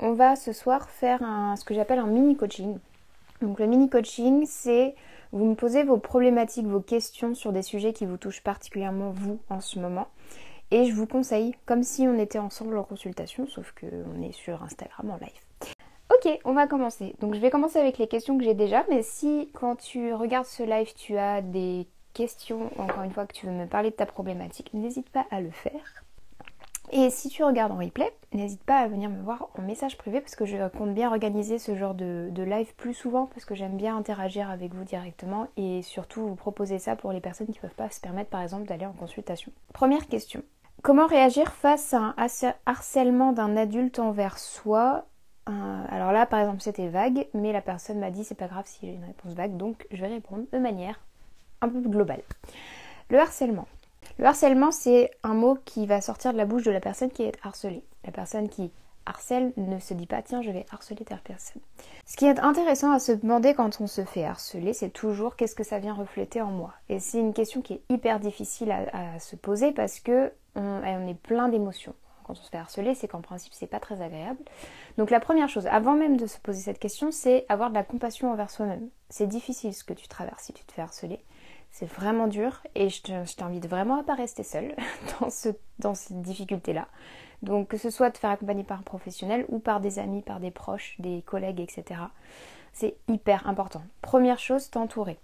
on va ce soir faire ce que j'appelle un mini coaching. Donc le mini coaching, c'est vous me posez vos problématiques, vos questions sur des sujets qui vous touchent particulièrement vous en ce moment. Et je vous conseille, comme si on était ensemble en consultation, sauf qu'on est sur Instagram en live. Ok, on va commencer. Donc je vais commencer avec les questions que j'ai déjà, mais si quand tu regardes ce live, tu as des questions, encore une fois, que tu veux me parler de ta problématique, n'hésite pas à le faire. Et si tu regardes en replay, n'hésite pas à venir me voir en message privé parce que je compte bien organiser ce genre de live plus souvent parce que j'aime bien interagir avec vous directement et surtout vous proposer ça pour les personnes qui ne peuvent pas se permettre par exemple d'aller en consultation. Première question. Comment réagir face à un harcèlement d'un adulte envers soi ? Alors là par exemple c'était vague, mais la personne m'a dit c'est pas grave si j'ai une réponse vague, donc je vais répondre de manière un peu globale. Le harcèlement. Le harcèlement, c'est un mot qui va sortir de la bouche de la personne qui est harcelée. La personne qui harcèle ne se dit pas « tiens, je vais harceler telle personne ». Ce qui est intéressant à se demander quand on se fait harceler, c'est toujours qu'est-ce que ça vient refléter en moi. Et c'est une question qui est hyper difficile à se poser parce que on est plein d'émotions. Quand on se fait harceler, c'est qu'en principe, c'est pas très agréable. Donc la première chose, avant même de se poser cette question, c'est avoir de la compassion envers soi-même. C'est difficile ce que tu traverses si tu te fais harceler. C'est vraiment dur et je t'invite vraiment à pas rester seule dans cette difficulté-là. Donc que ce soit de te faire accompagner par un professionnel ou par des amis, par des proches, des collègues, etc. C'est hyper important. Première chose, t'entourer.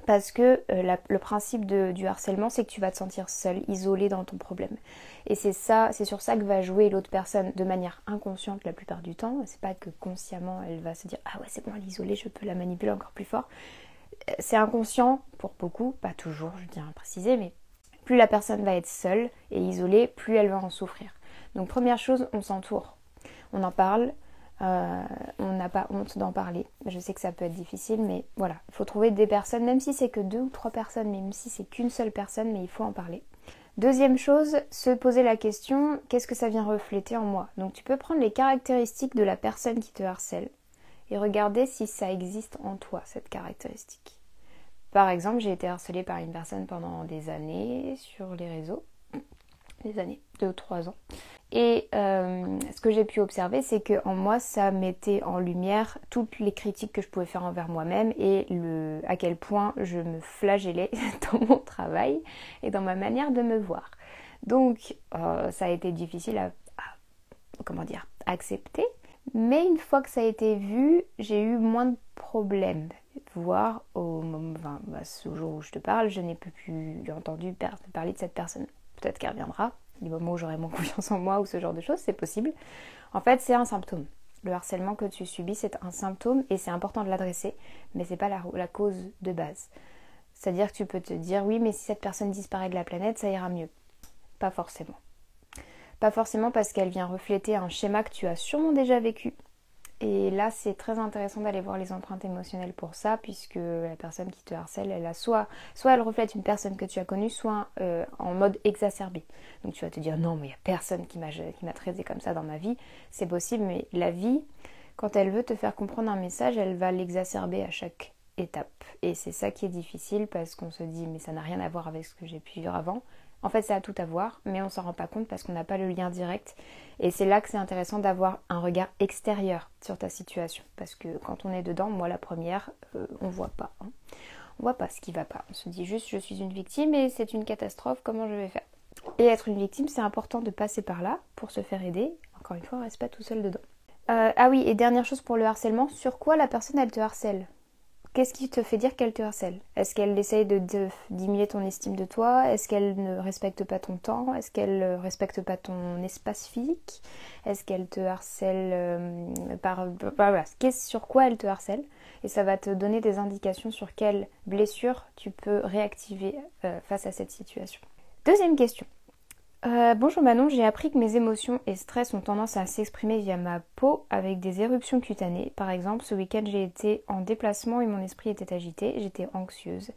Parce que le principe du harcèlement, c'est que tu vas te sentir seule, isolée dans ton problème. Et c'est sur ça que va jouer l'autre personne de manière inconsciente la plupart du temps. C'est pas que consciemment elle va se dire « ah ouais c'est bon, elle est isolée, je peux la manipuler encore plus fort ». C'est inconscient pour beaucoup, pas toujours, je tiens à préciser, mais plus la personne va être seule et isolée, plus elle va en souffrir. Donc première chose, on s'entoure, on en parle, on n'a pas honte d'en parler. Je sais que ça peut être difficile, mais voilà, il faut trouver des personnes, même si c'est que 2 ou 3 personnes, même si c'est qu'une seule personne, mais il faut en parler. Deuxième chose, se poser la question, qu'est-ce que ça vient refléter en moi ? Donc tu peux prendre les caractéristiques de la personne qui te harcèle et regarder si ça existe en toi, cette caractéristique. Par exemple, j'ai été harcelée par une personne pendant des années sur les réseaux, des années, 2 ou 3 ans. Et ce que j'ai pu observer, c'est qu'en moi, ça mettait en lumière toutes les critiques que je pouvais faire envers moi-même et à quel point je me flagellais dans mon travail et dans ma manière de me voir. Donc, ça a été difficile à accepter. Mais une fois que ça a été vu, j'ai eu moins de problèmes. Voire ce jour où je te parle, je n'ai plus entendu parler de cette personne. Peut-être qu'elle reviendra, du moment où j'aurai moins confiance en moi ou ce genre de choses, c'est possible. En fait, c'est un symptôme. Le harcèlement que tu subis, c'est un symptôme et c'est important de l'adresser, mais c'est pas la cause de base. C'est-à-dire que tu peux te dire, oui, mais si cette personne disparaît de la planète, ça ira mieux. Pas forcément. Pas forcément parce qu'elle vient refléter un schéma que tu as sûrement déjà vécu. Et là, c'est très intéressant d'aller voir les empreintes émotionnelles pour ça, puisque la personne qui te harcèle, elle a soit elle reflète une personne que tu as connue, soit en mode exacerbé. Donc tu vas te dire, non, mais il n'y a personne qui m'a traité comme ça dans ma vie. C'est possible, mais la vie, quand elle veut te faire comprendre un message, elle va l'exacerber à chaque étape. Et c'est ça qui est difficile, parce qu'on se dit, mais ça n'a rien à voir avec ce que j'ai pu vivre avant. En fait, ça a tout à voir, mais on s'en rend pas compte parce qu'on n'a pas le lien direct. Et c'est là que c'est intéressant d'avoir un regard extérieur sur ta situation. Parce que quand on est dedans, moi la première, on voit pas. On voit pas ce qui va pas. On se dit juste, je suis une victime et c'est une catastrophe, comment je vais faire ? Et être une victime, c'est important de passer par là pour se faire aider. Encore une fois, on reste pas tout seul dedans. Ah oui, et dernière chose pour le harcèlement, sur quoi la personne, elle te harcèle ? Qu'est-ce qui te fait dire qu'elle te harcèle ? Est-ce qu'elle essaye de diminuer ton estime de toi ? Est-ce qu'elle ne respecte pas ton temps ? Est-ce qu'elle ne respecte pas ton espace physique ? Est-ce qu'elle te harcèle voilà. Sur quoi elle te harcèle ? Et ça va te donner des indications sur quelle blessure tu peux réactiver face à cette situation. Deuxième question. Bonjour Manon, j'ai appris que mes émotions et stress ont tendance à s'exprimer via ma peau avec des éruptions cutanées. Par exemple, ce week-end j'ai été en déplacement et mon esprit était agité, j'étais anxieuse.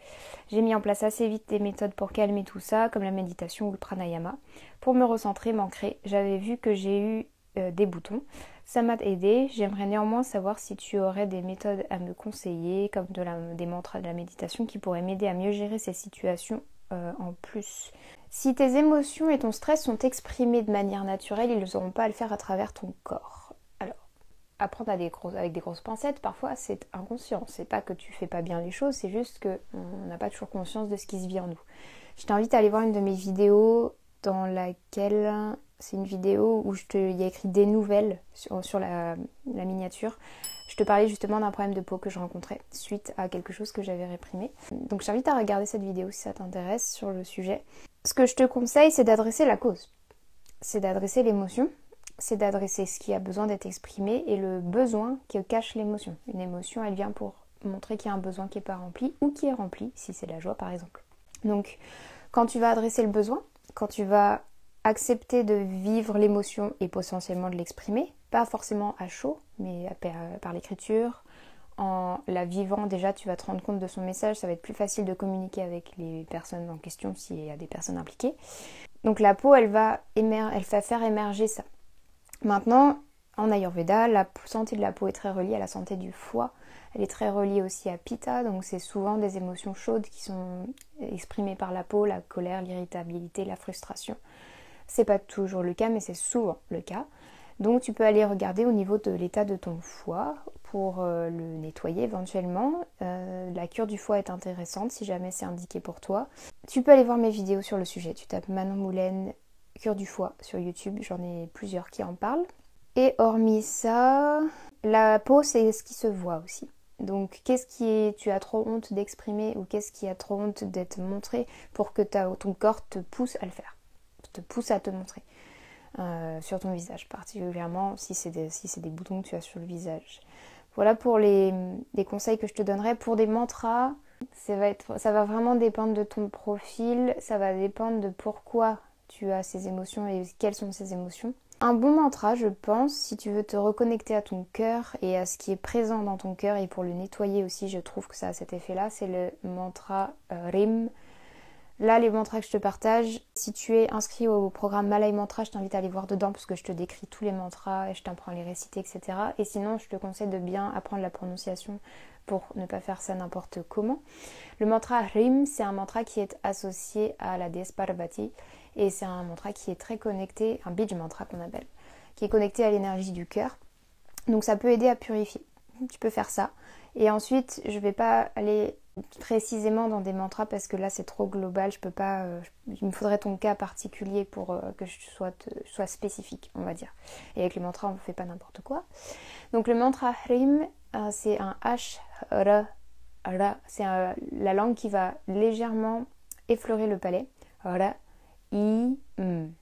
J'ai mis en place assez vite des méthodes pour calmer tout ça, comme la méditation ou le pranayama, pour me recentrer, m'ancrer. J'avais vu que j'ai eu des boutons. Ça m'a aidé. J'aimerais néanmoins savoir si tu aurais des méthodes à me conseiller, comme des mantras de la méditation qui pourraient m'aider à mieux gérer ces situations en plus. Si tes émotions et ton stress sont exprimés de manière naturelle, ils n'auront pas à le faire à travers ton corps. Alors, pas avec des grosses pincettes, parfois c'est inconscient. C'est pas que tu fais pas bien les choses, c'est juste qu'on n'a pas toujours conscience de ce qui se vit en nous. Je t'invite à aller voir une de mes vidéos dans laquelle c'est une vidéo où il y a écrit des nouvelles sur la miniature. Je te parlais justement d'un problème de peau que je rencontrais suite à quelque chose que j'avais réprimé. Donc je t'invite à regarder cette vidéo si ça t'intéresse sur le sujet. Ce que je te conseille, c'est d'adresser la cause. C'est d'adresser l'émotion, c'est d'adresser ce qui a besoin d'être exprimé et le besoin que cache l'émotion. Une émotion, elle vient pour montrer qu'il y a un besoin qui n'est pas rempli ou qui est rempli, si c'est la joie par exemple. Donc quand tu vas adresser le besoin, quand tu vas accepter de vivre l'émotion et potentiellement de l'exprimer, pas forcément à chaud, mais par l'écriture, en la vivant déjà tu vas te rendre compte de son message, ça va être plus facile de communiquer avec les personnes en question s'il y a des personnes impliquées. Donc la peau, elle va faire émerger ça. Maintenant, en Ayurveda, la santé de la peau est très reliée à la santé du foie. Elle est très reliée aussi à Pitta, donc c'est souvent des émotions chaudes qui sont exprimées par la peau, la colère, l'irritabilité, la frustration. C'est pas toujours le cas, mais c'est souvent le cas. Donc tu peux aller regarder au niveau de l'état de ton foie pour le nettoyer éventuellement. La cure du foie est intéressante si jamais c'est indiqué pour toi. Tu peux aller voir mes vidéos sur le sujet. Tu tapes Manon Moulaine, cure du foie sur YouTube. J'en ai plusieurs qui en parlent. Et hormis ça, la peau c'est ce qui se voit aussi. Donc tu as trop honte d'exprimer ou qu'est-ce qui a trop honte d'être montré pour que ton corps te pousse à le faire, te pousse à te montrer sur ton visage, particulièrement si c'est des boutons que tu as sur le visage. Voilà pour les conseils que je te donnerai. Pour des mantras, ça va vraiment dépendre de ton profil, ça va dépendre de pourquoi tu as ces émotions et quelles sont ces émotions. Un bon mantra, je pense, si tu veux te reconnecter à ton cœur et à ce qui est présent dans ton cœur et pour le nettoyer aussi, je trouve que ça a cet effet-là, c'est le mantra RIM. Là, les mantras que je te partage, si tu es inscrit au programme Malay Mantra, je t'invite à aller voir dedans parce que je te décris tous les mantras et je t'apprends à les réciter, etc. Et sinon, je te conseille de bien apprendre la prononciation pour ne pas faire ça n'importe comment. Le mantra RIM, c'est un mantra qui est associé à la déesse Parvati et c'est un mantra qui est très connecté, un bij mantra qu'on appelle, qui est connecté à l'énergie du cœur. Donc ça peut aider à purifier. Tu peux faire ça. Et ensuite, je ne vais pas aller précisément dans des mantras parce que là c'est trop global, je peux pas, il me faudrait ton cas particulier pour que je sois spécifique, on va dire. Et avec les mantras on ne fait pas n'importe quoi. Donc le mantra Hrim, c'est un H, R, R, c'est la langue qui va légèrement effleurer le palais. R, I, M.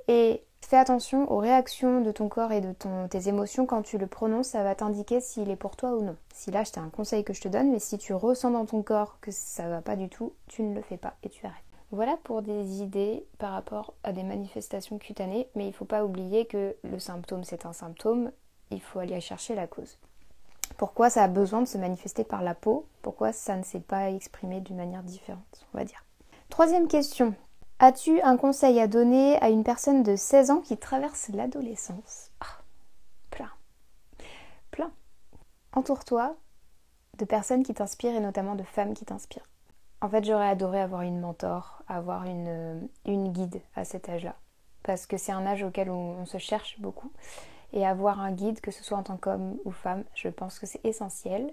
Et fais attention aux réactions de ton corps et de tes émotions quand tu le prononces, ça va t'indiquer s'il est pour toi ou non. Si là, c'est un conseil que je te donne, mais si tu ressens dans ton corps que ça va pas du tout, tu ne le fais pas et tu arrêtes. Voilà pour des idées par rapport à des manifestations cutanées, mais il ne faut pas oublier que le symptôme, c'est un symptôme, il faut aller chercher la cause. Pourquoi ça a besoin de se manifester par la peau? Pourquoi ça ne s'est pas exprimé d'une manière différente, on va dire. Troisième question. As-tu un conseil à donner à une personne de 16 ans qui traverse l'adolescence? Plein. Entoure-toi de personnes qui t'inspirent et notamment de femmes qui t'inspirent. En fait, j'aurais adoré avoir une mentor, avoir une guide à cet âge-là. Parce que c'est un âge auquel on se cherche beaucoup. Et avoir un guide, que ce soit en tant qu'homme ou femme, je pense que c'est essentiel.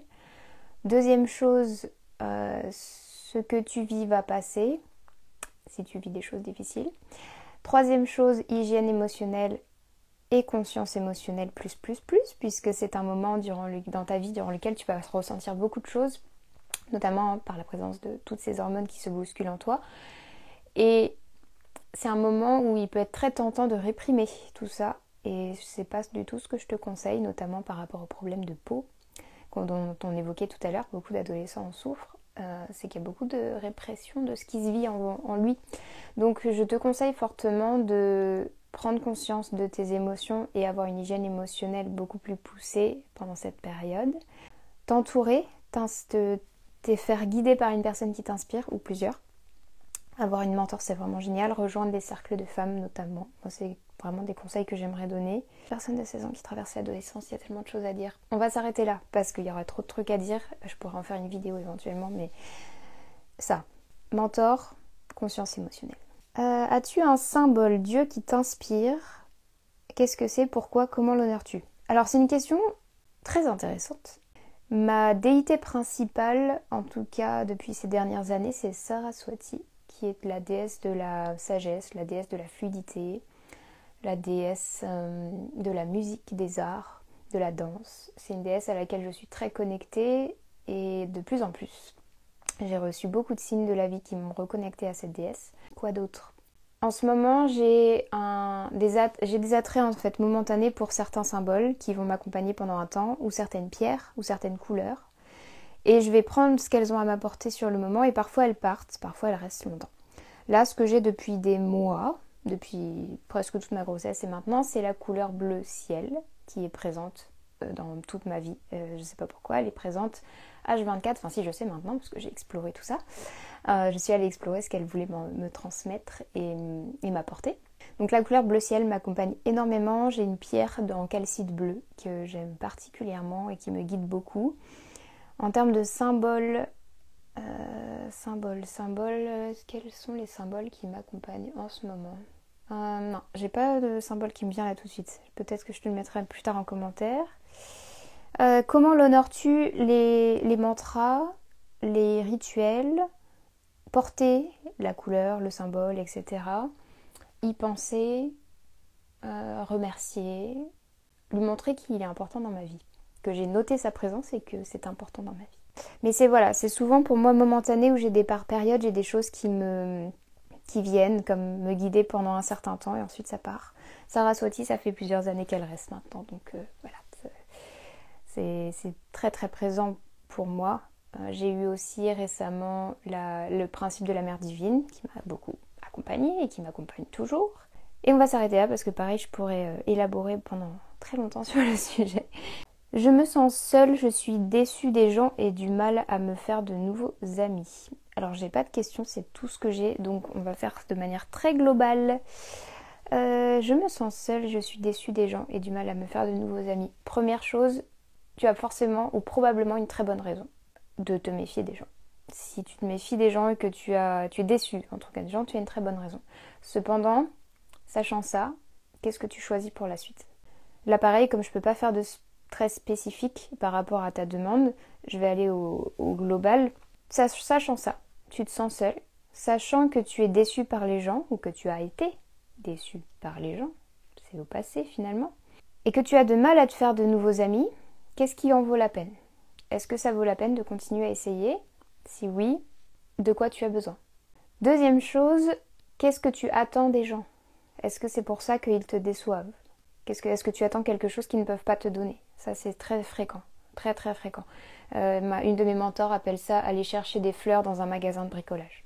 Deuxième chose, ce que tu vis va passer. Si tu vis des choses difficiles. Troisième chose, hygiène émotionnelle et conscience émotionnelle plus, puisque c'est un moment dans ta vie durant lequel tu vas ressentir beaucoup de choses, notamment par la présence de toutes ces hormones qui se bousculent en toi. Et c'est un moment où il peut être très tentant de réprimer tout ça, et c'est pas du tout ce que je te conseille, notamment par rapport aux problèmes de peau, dont on évoquait tout à l'heure, beaucoup d'adolescents en souffrent. C'est qu'il y a beaucoup de répression de ce qui se vit en lui. Donc je te conseille fortement de prendre conscience de tes émotions et avoir une hygiène émotionnelle beaucoup plus poussée pendant cette période. T'entourer, te faire guider par une personne qui t'inspire ou plusieurs. Avoir une mentor, c'est vraiment génial. Rejoindre des cercles de femmes notamment. Moi, c'est vraiment des conseils que j'aimerais donner. Personne de 16 ans qui traverse l'adolescence, il y a tellement de choses à dire. On va s'arrêter là parce qu'il y aurait trop de trucs à dire. Je pourrais en faire une vidéo éventuellement, mais ça. Mentor, conscience émotionnelle. As-tu un symbole Dieu qui t'inspire? Qu'est-ce que c'est? Pourquoi? Comment l'honores-tu? Alors c'est une question très intéressante. Ma déité principale, en tout cas depuis ces dernières années, c'est Saraswati, qui est la déesse de la sagesse, la déesse de la fluidité, la déesse de la musique, des arts, de la danse. C'est une déesse à laquelle je suis très connectée et de plus en plus. J'ai reçu beaucoup de signes de la vie qui m'ont reconnectée à cette déesse. Quoi d'autre ? En ce moment, j'ai des attraits en fait momentanés pour certains symboles qui vont m'accompagner pendant un temps, ou certaines pierres, ou certaines couleurs. Et je vais prendre ce qu'elles ont à m'apporter sur le moment, et parfois elles partent, parfois elles restent longtemps. Là, ce que j'ai depuis des mois, depuis presque toute ma grossesse et maintenant, c'est la couleur bleu ciel qui est présente dans toute ma vie. Je ne sais pas pourquoi, elle est présente H24, enfin si je sais maintenant parce que j'ai exploré tout ça. Je suis allée explorer ce qu'elle voulait me transmettre et m'apporter. Donc la couleur bleu ciel m'accompagne énormément. J'ai une pierre en calcite bleu que j'aime particulièrement et qui me guide beaucoup. En termes de symboles, quels sont les symboles qui m'accompagnent en ce moment ? Non, j'ai pas de symbole qui me vient là tout de suite. Peut-être que je te le mettrai plus tard en commentaire. Comment l'honores-tu les mantras, les rituels, porter la couleur, le symbole, etc. Y penser, remercier, lui montrer qu'il est important dans ma vie, que j'ai noté sa présence et que c'est important dans ma vie. Mais c'est souvent pour moi momentané où j'ai des périodes, j'ai des choses qui viennent comme me guider pendant un certain temps et ensuite ça part. Saraswati, ça fait plusieurs années qu'elle reste maintenant, donc voilà, c'est très très présent pour moi. J'ai eu aussi récemment le principe de la mère divine qui m'a beaucoup accompagnée et qui m'accompagne toujours. Et on va s'arrêter là parce que pareil, je pourrais élaborer pendant très longtemps sur le sujet. Je me sens seule, je suis déçue des gens et du mal à me faire de nouveaux amis. Alors j'ai pas de questions, c'est tout ce que j'ai, donc on va faire de manière très globale. Je me sens seule, je suis déçue des gens et du mal à me faire de nouveaux amis. Première chose, tu as forcément ou probablement une très bonne raison de te méfier des gens. Si tu te méfies des gens et que tu es déçu en tout cas des gens, tu as une très bonne raison. Cependant, sachant ça, qu'est-ce que tu choisis pour la suite ? Là pareil, comme je peux pas faire de très spécifique par rapport à ta demande, je vais aller au global. Sachant ça, tu te sens seul, sachant que tu es déçu par les gens ou que tu as été déçu par les gens, c'est au passé finalement, et que tu as de mal à te faire de nouveaux amis, qu'est-ce qui en vaut la peine ? Est-ce que ça vaut la peine de continuer à essayer ? Si oui, de quoi tu as besoin ? Deuxième chose, qu'est-ce que tu attends des gens ? Est-ce que c'est pour ça qu'ils te déçoivent ? Est-ce que tu attends quelque chose qu'ils ne peuvent pas te donner ? Ça c'est très fréquent, très très fréquent. Une de mes mentors appelle ça aller chercher des fleurs dans un magasin de bricolage.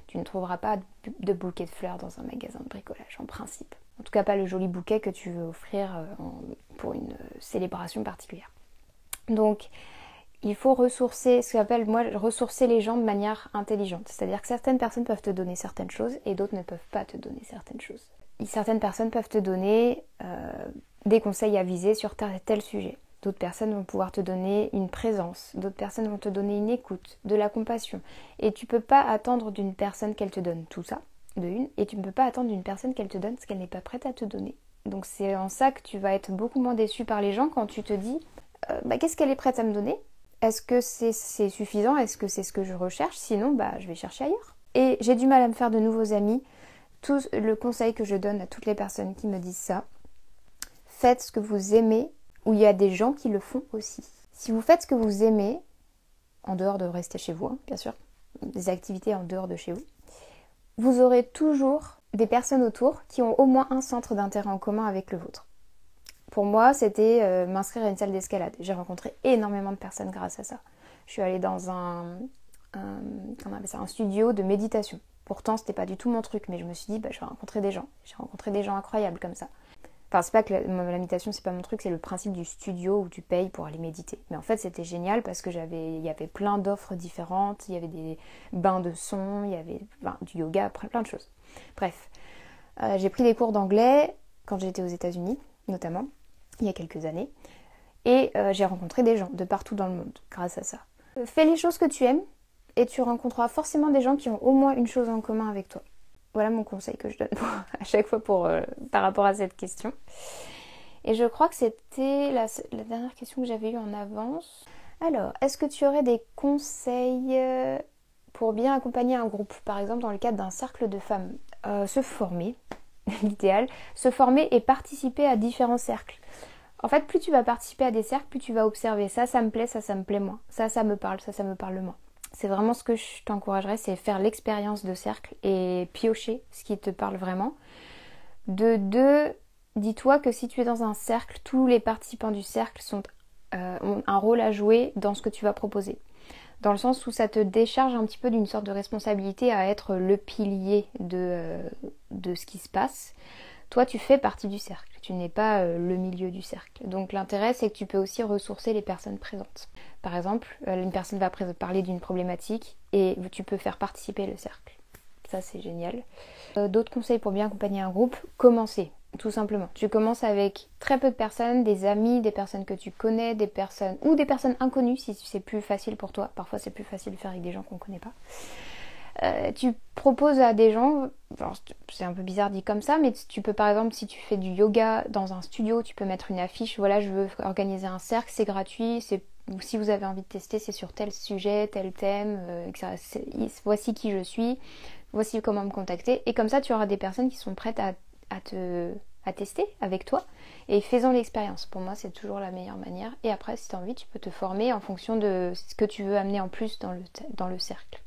Tu ne trouveras pas de bouquet de fleurs dans un magasin de bricolage, en principe. En tout cas pas le joli bouquet que tu veux offrir pour une célébration particulière. Donc il faut ressourcer, ce que j'appelle moi ressourcer les gens de manière intelligente. C'est-à-dire que certaines personnes peuvent te donner certaines choses et d'autres ne peuvent pas te donner certaines choses. Certaines personnes peuvent te donner des conseils avisés sur tel sujet. D'autres personnes vont pouvoir te donner une présence. D'autres personnes vont te donner une écoute, de la compassion. Et tu peux pas attendre d'une personne qu'elle te donne tout ça, de une. Et tu ne peux pas attendre d'une personne qu'elle te donne ce qu'elle n'est pas prête à te donner. Donc c'est en ça que tu vas être beaucoup moins déçu par les gens quand tu te dis qu'est-ce qu'elle est prête à me donner ? Est-ce que c'est suffisant ? Est-ce que c'est ce que je recherche ? Sinon, je vais chercher ailleurs. Et j'ai du mal à me faire de nouveaux amis. Tout le conseil que je donne à toutes les personnes qui me disent ça, faites ce que vous aimez, où il y a des gens qui le font aussi. Si vous faites ce que vous aimez, en dehors de rester chez vous, hein, bien sûr, des activités en dehors de chez vous, vous aurez toujours des personnes autour qui ont au moins un centre d'intérêt en commun avec le vôtre. Pour moi, c'était m'inscrire à une salle d'escalade. J'ai rencontré énormément de personnes grâce à ça. Je suis allée dans un studio de méditation. Pourtant, c'était pas du tout mon truc, mais je me suis dit, je vais rencontrer des gens. J'ai rencontré des gens incroyables comme ça. Enfin, c'est pas que la méditation, c'est pas mon truc, c'est le principe du studio où tu payes pour aller méditer. Mais en fait, c'était génial parce que il y avait plein d'offres différentes, il y avait des bains de son, il y avait du yoga, plein de choses. Bref, j'ai pris des cours d'anglais quand j'étais aux États-Unis, notamment, il y a quelques années. Et j'ai rencontré des gens de partout dans le monde grâce à ça. Fais les choses que tu aimes et tu rencontreras forcément des gens qui ont au moins une chose en commun avec toi. Voilà mon conseil que je donne à chaque fois par rapport à cette question. Et je crois que c'était la dernière question que j'avais eue en avance. Alors, est-ce que tu aurais des conseils pour bien accompagner un groupe, par exemple dans le cadre d'un cercle de femmes? Se former, l'idéal, se former et participer à différents cercles. En fait, plus tu vas participer à des cercles, plus tu vas observer ça me plaît, ça me plaît moins. Ça me parle, ça me parle moins. C'est vraiment ce que je t'encouragerais, c'est faire l'expérience de cercle et piocher ce qui te parle vraiment. De deux, dis-toi que si tu es dans un cercle, tous les participants du cercle ont un rôle à jouer dans ce que tu vas proposer. Dans le sens où ça te décharge un petit peu d'une sorte de responsabilité à être le pilier de ce qui se passe. Toi, tu fais partie du cercle, tu n'es pas le milieu du cercle. Donc l'intérêt, c'est que tu peux aussi ressourcer les personnes présentes. Par exemple, une personne va parler d'une problématique et tu peux faire participer le cercle. Ça, c'est génial. D'autres conseils pour bien accompagner un groupe, commencer, tout simplement. Tu commences avec très peu de personnes, des amis, des personnes que tu connais, des personnes inconnues si c'est plus facile pour toi. Parfois, c'est plus facile de faire avec des gens qu'on ne connaît pas. Tu proposes à des gens, alors c'est un peu bizarre dit comme ça, mais tu peux par exemple, si tu fais du yoga dans un studio, tu peux mettre une affiche, voilà, je veux organiser un cercle, c'est gratuit, ou si vous avez envie de tester, c'est sur tel sujet, tel thème, etc. Voici qui je suis, voici comment me contacter, et comme ça tu auras des personnes qui sont prêtes à tester avec toi, et faisons l'expérience. Pour moi, c'est toujours la meilleure manière, et après, si tu as envie, tu peux te former en fonction de ce que tu veux amener en plus dans le cercle.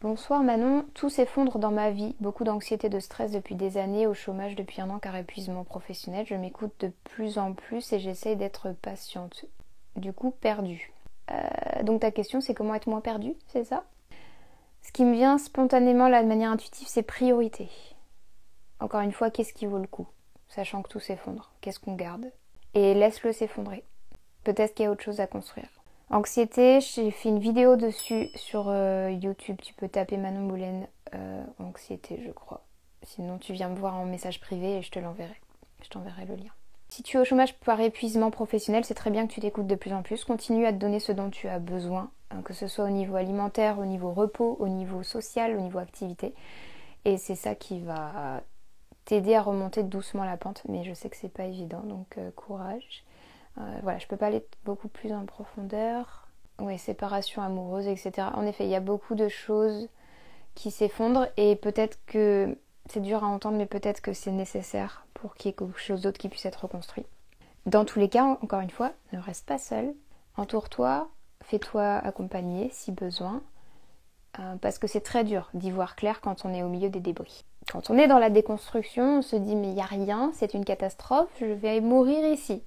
Bonsoir Manon, tout s'effondre dans ma vie, beaucoup d'anxiété, de stress depuis des années, au chômage depuis un an car épuisement professionnel, je m'écoute de plus en plus et j'essaye d'être patiente, du coup perdue. Donc ta question c'est comment être moins perdue, c'est ça? Ce qui me vient spontanément là de manière intuitive c'est priorité. Encore une fois, qu'est-ce qui vaut le coup? Sachant que tout s'effondre, qu'est-ce qu'on garde? Et laisse-le s'effondrer, peut-être qu'il y a autre chose à construire. Anxiété, j'ai fait une vidéo dessus sur YouTube, tu peux taper Manon Boulaine, anxiété je crois. Sinon tu viens me voir en message privé et je te l'enverrai. Je t'enverrai le lien. Si tu es au chômage par épuisement professionnel, c'est très bien que tu t'écoutes de plus en plus. Continue à te donner ce dont tu as besoin, que ce soit au niveau alimentaire, au niveau repos, au niveau social, au niveau activité. Et c'est ça qui va t'aider à remonter doucement la pente, mais je sais que c'est pas évident, donc courage. Voilà, je peux pas aller beaucoup plus en profondeur. Oui, séparation amoureuse, etc. En effet, il y a beaucoup de choses qui s'effondrent et peut-être que c'est dur à entendre, mais peut-être que c'est nécessaire pour qu'il y ait quelque chose d'autre qui puisse être reconstruit. Dans tous les cas, encore une fois, ne reste pas seul. Entoure-toi, fais-toi accompagner si besoin, parce que c'est très dur d'y voir clair quand on est au milieu des débris. Quand on est dans la déconstruction, on se dit mais il n'y a rien, c'est une catastrophe, je vais mourir ici.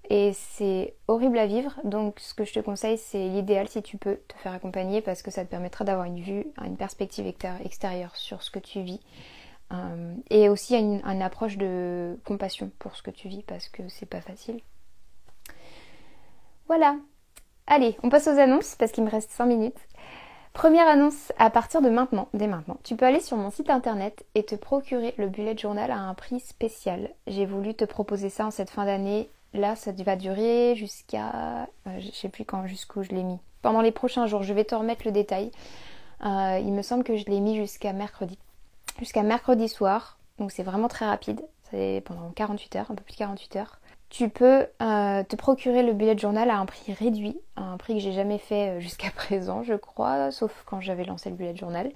Et c'est horrible à vivre, donc ce que je te conseille, c'est l'idéal si tu peux te faire accompagner parce que ça te permettra d'avoir une vue, une perspective extérieure sur ce que tu vis. Et aussi une approche de compassion pour ce que tu vis parce que c'est pas facile. Voilà. Allez, on passe aux annonces parce qu'il me reste 5 minutes. Première annonce, à partir de maintenant, dès maintenant, tu peux aller sur mon site internet et te procurer le bullet journal à un prix spécial. J'ai voulu te proposer ça en cette fin d'année. Là, ça va durer jusqu'à... je sais plus quand, jusqu'où je l'ai mis. Pendant les prochains jours, je vais te remettre le détail. Il me semble que je l'ai mis jusqu'à mercredi. Jusqu'à mercredi soir. Donc c'est vraiment très rapide. C'est pendant 48 heures, un peu plus de 48 heures. Tu peux te procurer le bullet journal à un prix réduit. Un prix que j'ai jamais fait jusqu'à présent, je crois. Sauf quand j'avais lancé le bullet journal.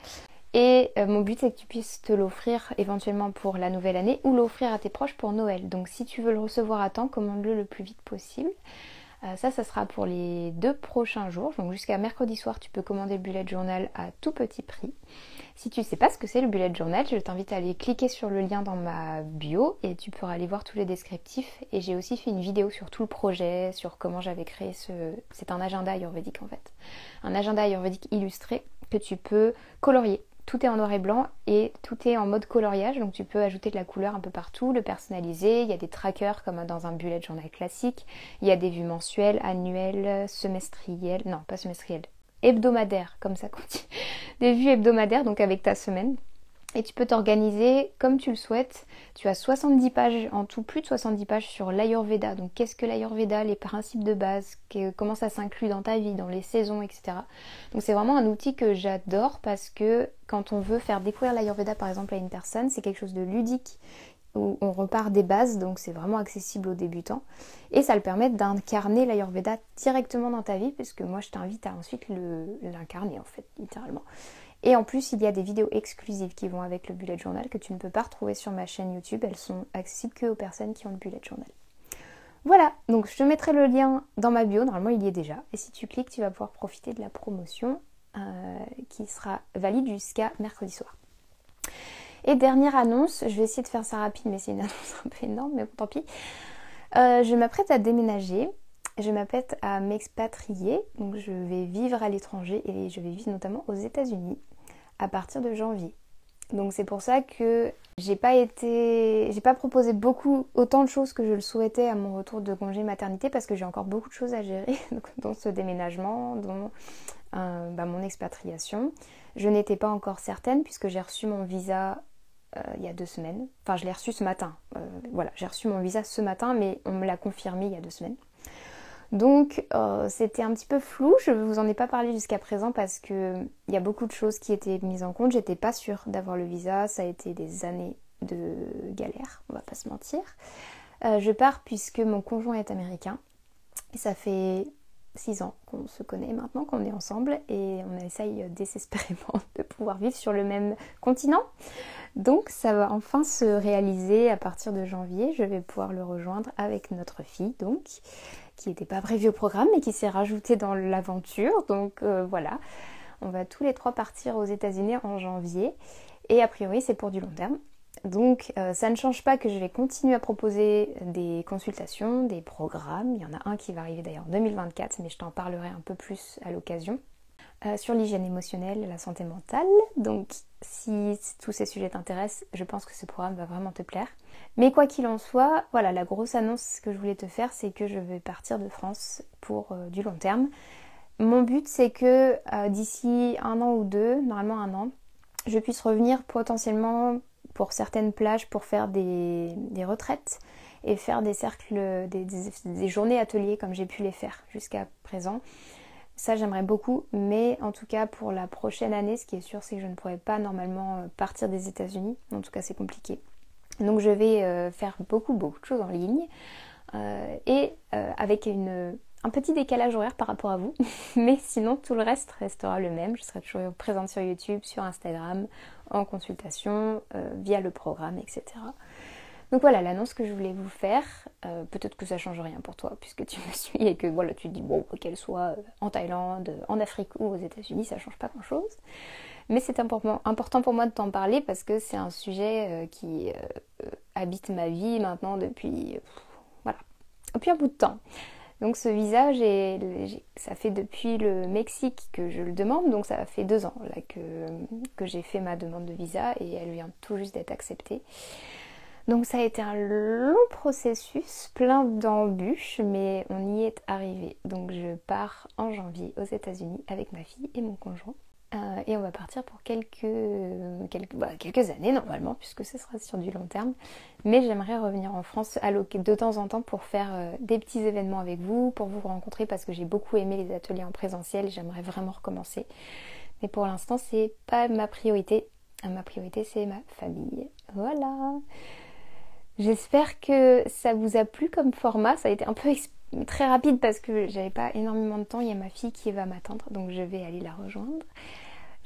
Et mon but c'est que tu puisses te l'offrir éventuellement pour la nouvelle année ou l'offrir à tes proches pour Noël. Donc si tu veux le recevoir à temps, commande-le le plus vite possible. Ça sera pour les 2 prochains jours. Donc jusqu'à mercredi soir, tu peux commander le bullet journal à tout petit prix. Si tu ne sais pas ce que c'est le bullet journal, je t'invite à aller cliquer sur le lien dans ma bio et tu pourras aller voir tous les descriptifs. Et j'ai aussi fait une vidéo sur tout le projet, sur comment j'avais créé c'est un agenda ayurvédique en fait. Un agenda ayurvédique illustré que tu peux colorier. Tout est en noir et blanc et tout est en mode coloriage, donc tu peux ajouter de la couleur un peu partout, le personnaliser. Il y a des trackers comme dans un bullet journal classique. Il y a des vues mensuelles, annuelles, semestrielles, non pas semestrielles, hebdomadaires, comme ça qu'on dit. Des vues hebdomadaires, donc avec ta semaine. Et tu peux t'organiser comme tu le souhaites. Tu as 70 pages en tout, plus de 70 pages sur l'Ayurveda. Donc qu'est-ce que l'Ayurveda, les principes de base, comment ça s'inclut dans ta vie, dans les saisons, etc. Donc c'est vraiment un outil que j'adore parce que quand on veut faire découvrir l'Ayurveda par exemple à une personne, c'est quelque chose de ludique où on repart des bases, donc c'est vraiment accessible aux débutants. Et ça le permet d'incarner l'Ayurveda directement dans ta vie, puisque moi je t'invite à ensuite l'incarner en fait, littéralement. Et en plus, il y a des vidéos exclusives qui vont avec le bullet journal que tu ne peux pas retrouver sur ma chaîne YouTube. Elles sont accessibles que aux personnes qui ont le bullet journal. Voilà, donc je te mettrai le lien dans ma bio, normalement il y est déjà. Et si tu cliques, tu vas pouvoir profiter de la promotion qui sera valide jusqu'à mercredi soir. Et dernière annonce, je vais essayer de faire ça rapide, mais c'est une annonce un peu énorme, mais bon, tant pis. Je m'apprête à déménager, je m'apprête à m'expatrier, donc je vais vivre à l'étranger et je vais vivre notamment aux États-Unis à partir de janvier. Donc c'est pour ça que j'ai pas proposé autant de choses que je le souhaitais à mon retour de congé maternité, parce que j'ai encore beaucoup de choses à gérer, dont ce déménagement, dont mon expatriation. Je n'étais pas encore certaine puisque j'ai reçu mon visa il y a 2 semaines. Enfin, je l'ai reçu ce matin. Voilà, j'ai reçu mon visa ce matin, mais on me l'a confirmé il y a 2 semaines. Donc c'était un petit peu flou, je ne vous en ai pas parlé jusqu'à présent parce que il y a beaucoup de choses qui étaient mises en compte. J'étais pas sûre d'avoir le visa, ça a été des années de galère, on va pas se mentir. Je pars puisque mon conjoint est américain et ça fait 6 ans qu'on se connaît maintenant, qu'on est ensemble et on essaye désespérément de pouvoir vivre sur le même continent. Donc ça va enfin se réaliser à partir de janvier. Je vais pouvoir le rejoindre avec notre fille, donc, qui n'était pas prévue au programme mais qui s'est rajoutée dans l'aventure. Donc voilà, on va tous les 3 partir aux États-Unis en janvier et a priori c'est pour du long terme. Donc ça ne change pas que je vais continuer à proposer des consultations, des programmes. Il y en a un qui va arriver d'ailleurs en 2024, mais je t'en parlerai un peu plus à l'occasion. Sur l'hygiène émotionnelle et la santé mentale. Donc si tous ces sujets t'intéressent, je pense que ce programme va vraiment te plaire. Mais quoi qu'il en soit, voilà, la grosse annonce que je voulais te faire, c'est que je vais partir de France pour du long terme. Mon but, c'est que d'ici 1 an ou 2, normalement 1 an, je puisse revenir potentiellement pour certaines plages pour faire des retraites et faire des cercles, des journées ateliers comme j'ai pu les faire jusqu'à présent. Ça j'aimerais beaucoup, mais en tout cas pour la prochaine année, ce qui est sûr c'est que je ne pourrai pas normalement partir des États-Unis, en tout cas c'est compliqué. Donc je vais faire beaucoup de choses en ligne et avec un petit décalage horaire par rapport à vous, mais sinon tout le reste restera le même. Je serai toujours présente sur YouTube, sur Instagram, en consultation, via le programme, etc. Donc voilà l'annonce que je voulais vous faire. Peut-être que ça change rien pour toi puisque tu me suis et que voilà tu te dis bon qu'elle soit en Thaïlande, en Afrique ou aux États-Unis, ça change pas grand-chose. Mais c'est important pour moi de t'en parler parce que c'est un sujet qui habite ma vie maintenant depuis un bout de temps. Donc ce visa, ça fait depuis le Mexique que je le demande, donc ça fait 2 ans là, que j'ai fait ma demande de visa et elle vient tout juste d'être acceptée. Donc ça a été un long processus, plein d'embûches, mais on y est arrivé. Donc je pars en janvier aux États-Unis avec ma fille et mon conjoint. Et on va partir pour quelques années normalement, puisque ce sera sur du long terme. Mais j'aimerais revenir en France de temps en temps pour faire des petits événements avec vous, pour vous rencontrer, parce que j'ai beaucoup aimé les ateliers en présentiel et j'aimerais vraiment recommencer. Mais pour l'instant, c'est pas ma priorité. Ma priorité, c'est ma famille. Voilà. J'espère que ça vous a plu comme format. Ça a été un peu très rapide parce que j'avais pas énormément de temps. Il y a ma fille qui va m'attendre, donc je vais aller la rejoindre.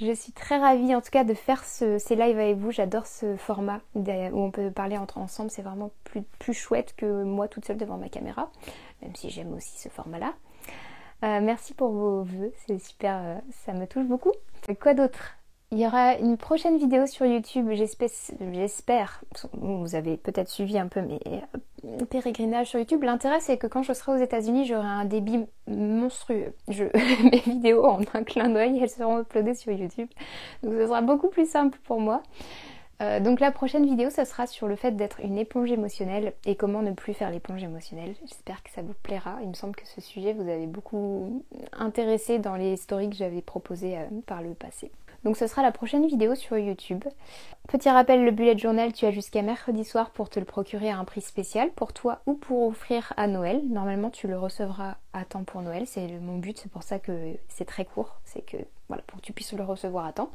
Je suis très ravie en tout cas de faire ces lives avec vous. J'adore ce format où on peut parler ensemble. C'est vraiment plus chouette que moi toute seule devant ma caméra, même si j'aime aussi ce format-là. Merci pour vos vœux, c'est super, ça me touche beaucoup. Quoi d'autre ? Il y aura une prochaine vidéo sur YouTube, j'espère, vous avez peut-être suivi un peu mes pèlerinages sur YouTube. L'intérêt c'est que quand je serai aux États-Unis, j'aurai un débit monstrueux. Mes vidéos en un clin d'œil, elles seront uploadées sur YouTube. Donc ce sera beaucoup plus simple pour moi. Donc la prochaine vidéo, ça sera sur le fait d'être une éponge émotionnelle et comment ne plus faire l'éponge émotionnelle. J'espère que ça vous plaira. Il me semble que ce sujet vous avez beaucoup intéressé dans les stories que j'avais proposées par le passé. Donc ce sera la prochaine vidéo sur YouTube. Petit rappel, le bullet journal, tu as jusqu'à mercredi soir pour te le procurer à un prix spécial pour toi ou pour offrir à Noël. Normalement tu le recevras à temps pour Noël, c'est mon but, c'est pour ça que c'est très court, c'est que voilà, pour que tu puisses le recevoir à temps.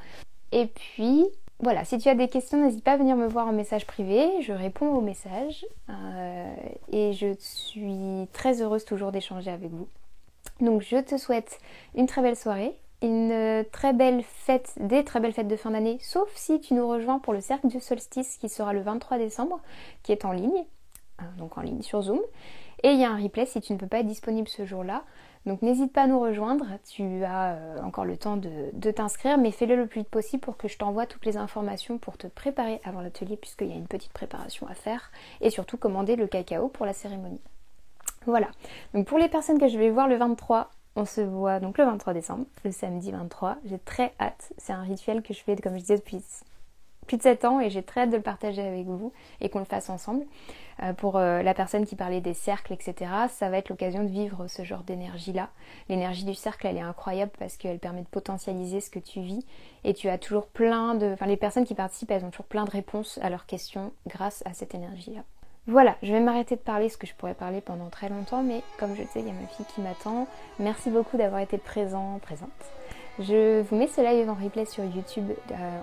Et puis Voilà, si tu as des questions, n'hésite pas à venir me voir en message privé, je réponds aux messages et je suis très heureuse toujours d'échanger avec vous. Donc je te souhaite une très belle soirée, une très belle fête, des très belles fêtes de fin d'année, sauf si tu nous rejoins pour le cercle du solstice qui sera le 23 décembre, qui est en ligne, donc en ligne sur Zoom. Et il y a un replay si tu ne peux pas être disponible ce jour-là. Donc n'hésite pas à nous rejoindre, tu as encore le temps de t'inscrire, mais fais-le le plus vite possible pour que je t'envoie toutes les informations pour te préparer avant l'atelier, puisqu'il y a une petite préparation à faire, et surtout commander le cacao pour la cérémonie. Voilà, donc pour les personnes que je vais voir le 23, on se voit donc le 23 décembre, le samedi 23, j'ai très hâte, c'est un rituel que je fais comme je disais depuis plus de 7 ans et j'ai très hâte de le partager avec vous et qu'on le fasse ensemble. Pour la personne qui parlait des cercles, etc., ça va être l'occasion de vivre ce genre d'énergie-là. L'énergie du cercle, elle est incroyable parce qu'elle permet de potentialiser ce que tu vis et tu as toujours plein de... Enfin, les personnes qui participent, elles ont toujours plein de réponses à leurs questions grâce à cette énergie-là. Voilà, je vais m'arrêter de parler, parce que je pourrais parler pendant très longtemps, mais comme je le sais, il y a ma fille qui m'attend. Merci beaucoup d'avoir été présente. Je vous mets ce live en replay sur YouTube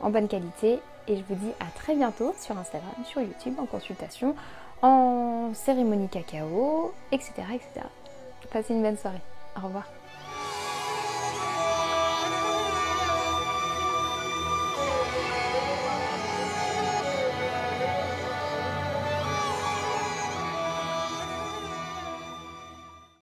en bonne qualité et je vous dis à très bientôt sur Instagram, sur YouTube, en consultation, en cérémonie cacao, etc. etc. Passez une bonne soirée. Au revoir.